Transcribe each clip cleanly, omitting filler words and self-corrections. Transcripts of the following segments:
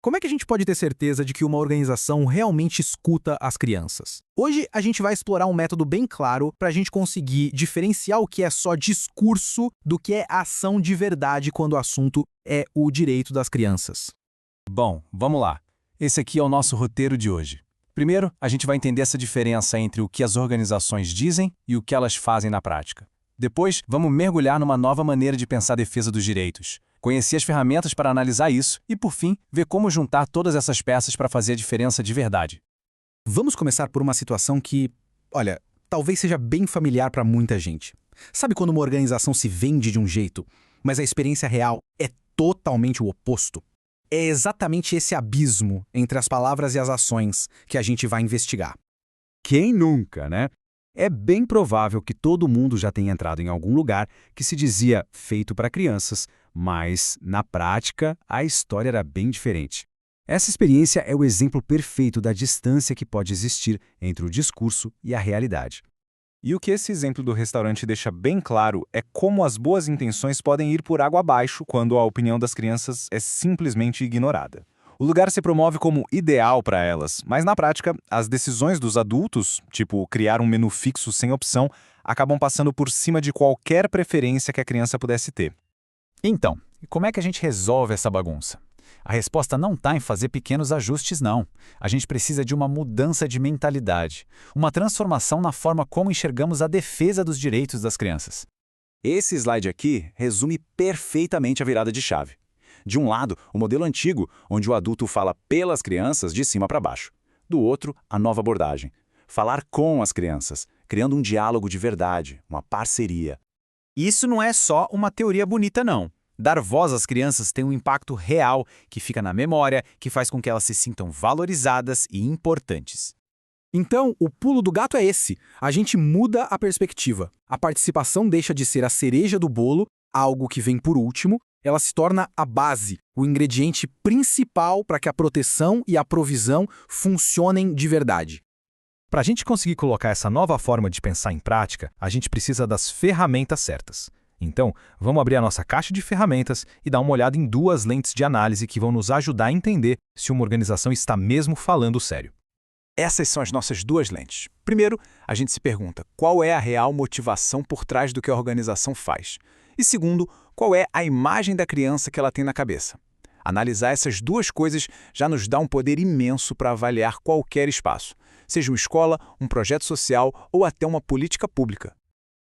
Como é que a gente pode ter certeza de que uma organização realmente escuta as crianças? Hoje a gente vai explorar um método bem claro para a gente conseguir diferenciar o que é só discurso do que é ação de verdade quando o assunto é o direito das crianças. Bom, vamos lá. Esse aqui é o nosso roteiro de hoje. Primeiro, a gente vai entender essa diferença entre o que as organizações dizem e o que elas fazem na prática. Depois, vamos mergulhar numa nova maneira de pensar a defesa dos direitos, conhecer as ferramentas para analisar isso e, por fim, ver como juntar todas essas peças para fazer a diferença de verdade. Vamos começar por uma situação que, olha, talvez seja bem familiar para muita gente. Sabe quando uma organização se vende de um jeito, mas a experiência real é totalmente o oposto? É exatamente esse abismo entre as palavras e as ações que a gente vai investigar. Quem nunca, né? É bem provável que todo mundo já tenha entrado em algum lugar que se dizia feito para crianças, mas, na prática, a história era bem diferente. Essa experiência é o exemplo perfeito da distância que pode existir entre o discurso e a realidade. E o que esse exemplo do restaurante deixa bem claro é como as boas intenções podem ir por água abaixo quando a opinião das crianças é simplesmente ignorada. O lugar se promove como ideal para elas, mas na prática, as decisões dos adultos, tipo criar um menu fixo sem opção, acabam passando por cima de qualquer preferência que a criança pudesse ter. Então, como é que a gente resolve essa bagunça? A resposta não está em fazer pequenos ajustes, não. A gente precisa de uma mudança de mentalidade, uma transformação na forma como enxergamos a defesa dos direitos das crianças. Esse slide aqui resume perfeitamente a virada de chave. De um lado, o modelo antigo, onde o adulto fala pelas crianças de cima para baixo. Do outro, a nova abordagem. Falar com as crianças, criando um diálogo de verdade, uma parceria. Isso não é só uma teoria bonita, não. Dar voz às crianças tem um impacto real que fica na memória, que faz com que elas se sintam valorizadas e importantes. Então, o pulo do gato é esse. A gente muda a perspectiva. A participação deixa de ser a cereja do bolo, algo que vem por último, ela se torna a base, o ingrediente principal para que a proteção e a provisão funcionem de verdade. Para a gente conseguir colocar essa nova forma de pensar em prática, a gente precisa das ferramentas certas. Então, vamos abrir a nossa caixa de ferramentas e dar uma olhada em duas lentes de análise que vão nos ajudar a entender se uma organização está mesmo falando sério. Essas são as nossas duas lentes. Primeiro, a gente se pergunta qual é a real motivação por trás do que a organização faz. E segundo, qual é a imagem da criança que ela tem na cabeça. Analisar essas duas coisas já nos dá um poder imenso para avaliar qualquer espaço, seja uma escola, um projeto social ou até uma política pública.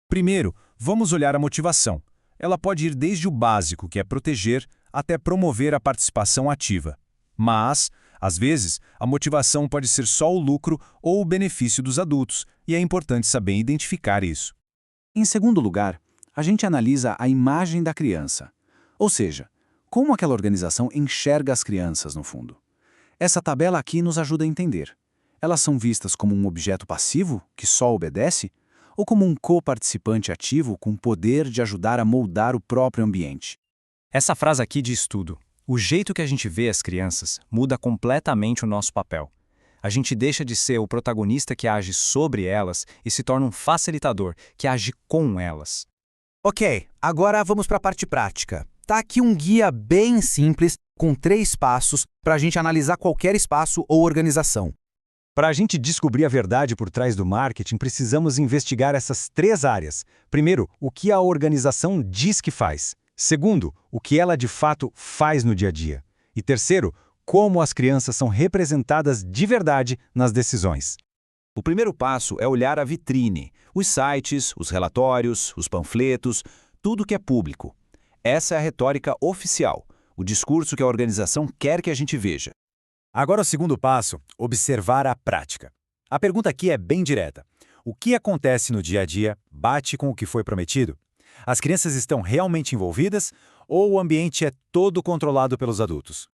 Primeiro, vamos olhar a motivação. Ela pode ir desde o básico, que é proteger, até promover a participação ativa. Mas, às vezes, a motivação pode ser só o lucro ou o benefício dos adultos, e é importante saber identificar isso. Em segundo lugar, a gente analisa a imagem da criança, ou seja, como aquela organização enxerga as crianças no fundo. Essa tabela aqui nos ajuda a entender. Elas são vistas como um objeto passivo, que só obedece, ou como um coparticipante ativo com poder de ajudar a moldar o próprio ambiente? Essa frase aqui diz tudo. O jeito que a gente vê as crianças muda completamente o nosso papel. A gente deixa de ser o protagonista que age sobre elas e se torna um facilitador que age com elas. Ok, agora vamos para a parte prática. Tá aqui um guia bem simples, com 3 passos, para a gente analisar qualquer espaço ou organização. Para a gente descobrir a verdade por trás do marketing, precisamos investigar essas 3 áreas. Primeiro, o que a organização diz que faz. Segundo, o que ela de fato faz no dia a dia. E terceiro, como as crianças são representadas de verdade nas decisões. O primeiro passo é olhar a vitrine, os sites, os relatórios, os panfletos, tudo que é público. Essa é a retórica oficial, o discurso que a organização quer que a gente veja. Agora o segundo passo, observar a prática. A pergunta aqui é bem direta. O que acontece no dia a dia bate com o que foi prometido? As crianças estão realmente envolvidas ou o ambiente é todo controlado pelos adultos?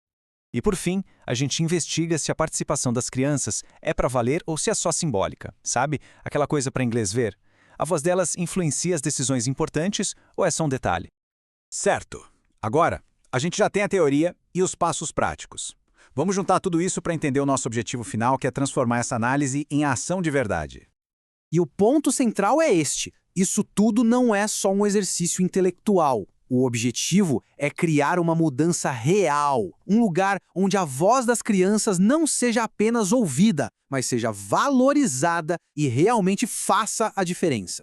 E por fim, a gente investiga se a participação das crianças é para valer ou se é só simbólica, sabe? Aquela coisa para inglês ver. A voz delas influencia as decisões importantes ou é só um detalhe? Certo. Agora, a gente já tem a teoria e os passos práticos. Vamos juntar tudo isso para entender o nosso objetivo final, que é transformar essa análise em ação de verdade. E o ponto central é este. Isso tudo não é só um exercício intelectual. O objetivo é criar uma mudança real, um lugar onde a voz das crianças não seja apenas ouvida, mas seja valorizada e realmente faça a diferença.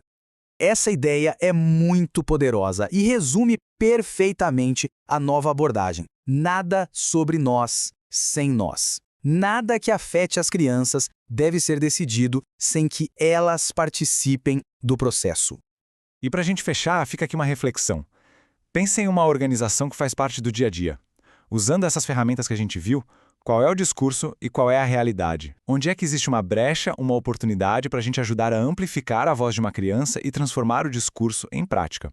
Essa ideia é muito poderosa e resume perfeitamente a nova abordagem. Nada sobre nós sem nós. Nada que afete as crianças deve ser decidido sem que elas participem do processo. E para a gente fechar, fica aqui uma reflexão. Pense em uma organização que faz parte do dia a dia. Usando essas ferramentas que a gente viu, qual é o discurso e qual é a realidade? Onde é que existe uma brecha, uma oportunidade para a gente ajudar a amplificar a voz de uma criança e transformar o discurso em prática?